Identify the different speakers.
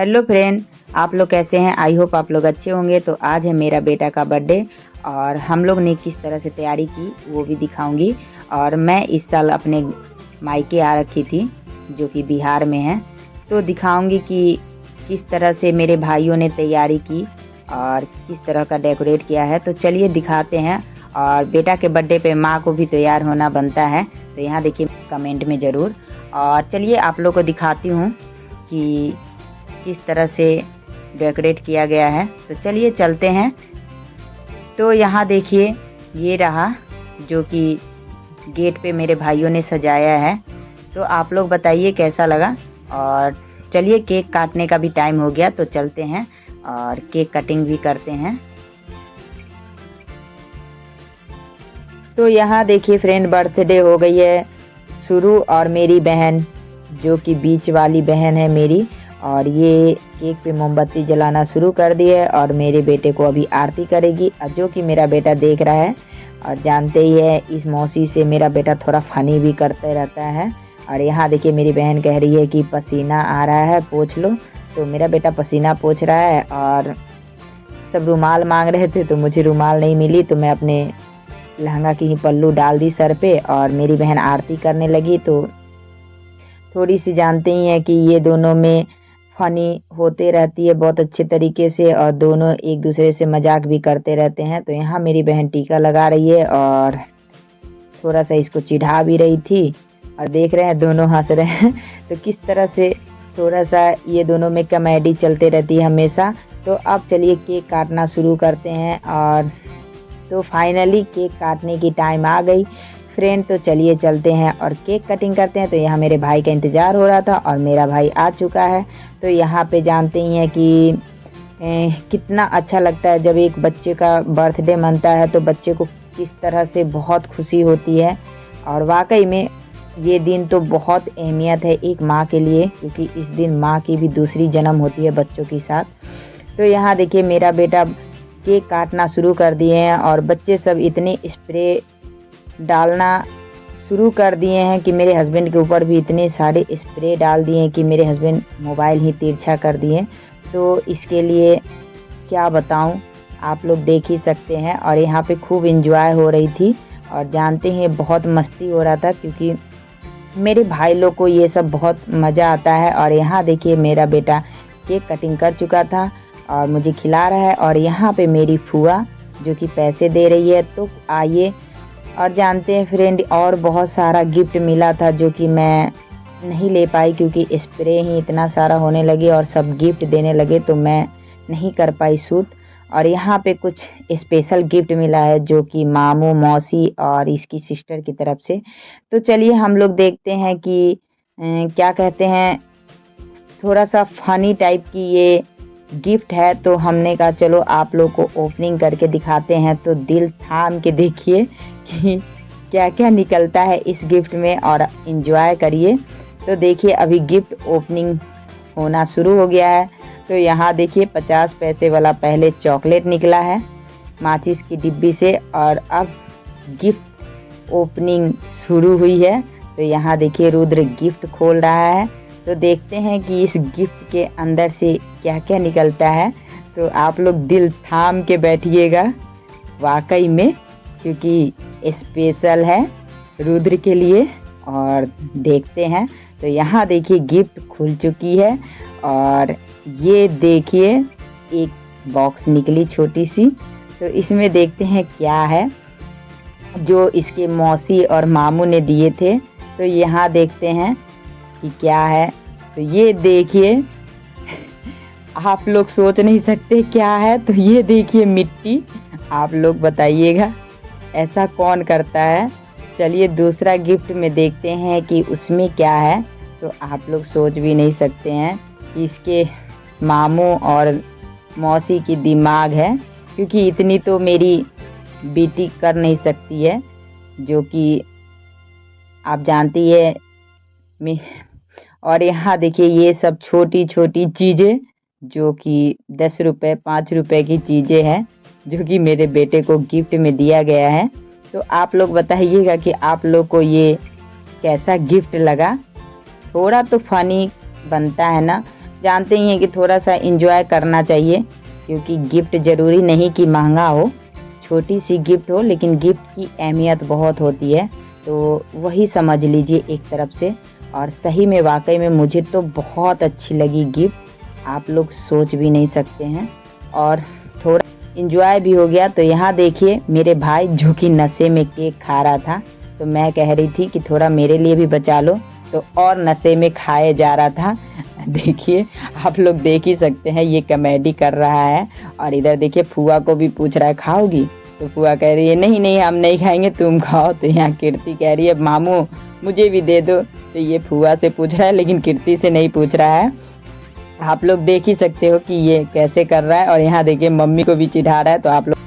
Speaker 1: Hello friend, आप लोग कैसे हैं? आई होप आप लोग अच्छे होंगे। तो आज है मेरा बेटा का बर्थडे और हम लोग ने किस तरह से तैयारी की वो भी दिखाऊंगी। और मैं इस साल अपने मायके आ रखी थी जो कि बिहार में है, तो दिखाऊंगी कि किस तरह से मेरे भाइयों ने तैयारी की और किस तरह का डेकोरेट किया है। तो चलिए दिखाते हैं। और बेटा के बर्थडे पे माँ को भी तैयार होना बनता है, तो यहाँ देखिए कमेंट में ज़रूर। और चलिए आप लोग को दिखाती हूँ कि किस तरह से डेकोरेट किया गया है। तो चलिए चलते हैं। तो यहाँ देखिए ये रहा जो कि गेट पे मेरे भाइयों ने सजाया है। तो आप लोग बताइए कैसा लगा। और चलिए केक काटने का भी टाइम हो गया, तो चलते हैं और केक कटिंग भी करते हैं। तो यहाँ देखिए फ्रेंड, बर्थडे हो गई है शुरू और मेरी बहन जो कि बीच वाली बहन है मेरी, और ये केक पे मोमबत्ती जलाना शुरू कर दी है और मेरे बेटे को अभी आरती करेगी, जो कि मेरा बेटा देख रहा है। और जानते ही है इस मौसी से मेरा बेटा थोड़ा फनी भी करते रहता है। और यहाँ देखिए मेरी बहन कह रही है कि पसीना आ रहा है, पोंछ लो। तो मेरा बेटा पसीना पोंछ रहा है और सब रुमाल मांग रहे थे, तो मुझे रुमाल नहीं मिली, तो मैं अपने लहंगा की ही पल्लू डाल दी सर पे और मेरी बहन आरती करने लगी। तो थोड़ी सी जानते ही हैं कि ये दोनों में फनी होते रहती है बहुत अच्छे तरीके से, और दोनों एक दूसरे से मजाक भी करते रहते हैं। तो यहाँ मेरी बहन टीका लगा रही है और थोड़ा सा इसको चिढ़ा भी रही थी, और देख रहे हैं दोनों हंस रहे हैं। तो किस तरह से थोड़ा सा ये दोनों में कॉमेडी चलते रहती है हमेशा। तो अब चलिए केक काटना शुरू करते हैं। और तो फाइनली केक काटने की टाइम आ गई फ्रेंड। तो चलिए चलते हैं और केक कटिंग करते हैं। तो यहाँ मेरे भाई का इंतज़ार हो रहा था और मेरा भाई आ चुका है। तो यहाँ पे जानते ही हैं कि कितना अच्छा लगता है जब एक बच्चे का बर्थडे मनता है, तो बच्चे को किस तरह से बहुत खुशी होती है। और वाकई में ये दिन तो बहुत अहमियत है एक माँ के लिए, क्योंकि इस दिन माँ की भी दूसरी जन्म होती है बच्चों के साथ। तो यहाँ देखिए मेरा बेटा केक काटना शुरू कर दिए हैं और बच्चे सब इतने स्प्रे डालना शुरू कर दिए हैं कि मेरे हस्बैंड के ऊपर भी इतने सारे स्प्रे डाल दिए हैं कि मेरे हस्बैंड मोबाइल ही तिरछा कर दिए। तो इसके लिए क्या बताऊं, आप लोग देख ही सकते हैं। और यहाँ पे खूब एंजॉय हो रही थी और जानते हैं बहुत मस्ती हो रहा था, क्योंकि मेरे भाई लोग को ये सब बहुत मज़ा आता है। और यहाँ देखिए मेरा बेटा केक कटिंग कर चुका था और मुझे खिला रहा है। और यहाँ पे मेरी फुआ जो कि पैसे दे रही है। तो आइए, और जानते हैं फ्रेंड और बहुत सारा गिफ्ट मिला था जो कि मैं नहीं ले पाई, क्योंकि स्प्रे ही इतना सारा होने लगे और सब गिफ्ट देने लगे, तो मैं नहीं कर पाई शूट। और यहाँ पे कुछ स्पेशल गिफ्ट मिला है जो कि मामू, मौसी और इसकी सिस्टर की तरफ से। तो चलिए हम लोग देखते हैं कि क्या कहते हैं, थोड़ा सा फनी टाइप की ये गिफ्ट है। तो हमने कहा चलो आप लोग को ओपनिंग करके दिखाते हैं। तो दिल थाम के देखिए कि क्या क्या निकलता है इस गिफ्ट में और इन्जॉय करिए। तो देखिए अभी गिफ्ट ओपनिंग होना शुरू हो गया है। तो यहाँ देखिए 50 पैसे वाला पहले चॉकलेट निकला है माचिस की डिब्बी से, और अब गिफ्ट ओपनिंग शुरू हुई है। तो यहाँ देखिए रुद्र गिफ्ट खोल रहा है। तो देखते हैं कि इस गिफ्ट के अंदर से क्या क्या निकलता है। तो आप लोग दिल थाम के बैठिएगा वाकई में, क्योंकि स्पेशल है रुद्र के लिए। और देखते हैं। तो यहाँ देखिए गिफ्ट खुल चुकी है और ये देखिए एक बॉक्स निकली छोटी सी। तो इसमें देखते हैं क्या है जो इसके मौसी और मामू ने दिए थे। तो यहाँ देखते हैं कि क्या है। तो ये देखिए आप लोग सोच नहीं सकते क्या है। तो ये देखिए मिट्टी, आप लोग बताइएगा ऐसा कौन करता है। चलिए दूसरा गिफ्ट में देखते हैं कि उसमें क्या है। तो आप लोग सोच भी नहीं सकते हैं कि इसके मामू और मौसी की दिमाग है, क्योंकि इतनी तो मेरी बेटी कर नहीं सकती है, जो कि आप जानती है। और यहाँ देखिए ये सब छोटी छोटी चीज़ें जो कि 10 रुपये 5 रुपये की चीज़ें हैं, जो कि मेरे बेटे को गिफ्ट में दिया गया है। तो आप लोग बताइएगा कि आप लोग को ये कैसा गिफ्ट लगा। थोड़ा तो फनी बनता है ना, जानते ही हैं कि थोड़ा सा इंजॉय करना चाहिए, क्योंकि गिफ्ट ज़रूरी नहीं कि महंगा हो, छोटी सी गिफ्ट हो, लेकिन गिफ्ट की अहमियत बहुत होती है। तो वही समझ लीजिए एक तरफ से। और सही में वाकई में मुझे तो बहुत अच्छी लगी गिफ्ट, आप लोग सोच भी नहीं सकते हैं। और थोड़ा इंजॉय भी हो गया। तो यहाँ देखिए मेरे भाई जो कि नशे में केक खा रहा था, तो मैं कह रही थी कि थोड़ा मेरे लिए भी बचा लो, तो और नशे में खाए जा रहा था। देखिए आप लोग देख ही सकते हैं ये कॉमेडी कर रहा है। और इधर देखिए फुआ को भी पूछ रहा है खाओगी, तो फुआ कह रही है नहीं नहीं हम नहीं खाएंगे तुम खाओ। तो यहाँ कीर्ति कह रही है मामू मुझे भी दे दो। तो ये फुआ से पूछ रहा है लेकिन कीर्ति से नहीं पूछ रहा है। आप लोग देख ही सकते हो कि ये कैसे कर रहा है। और यहाँ देखिए मम्मी को भी चिढ़ा रहा है। तो आप लोग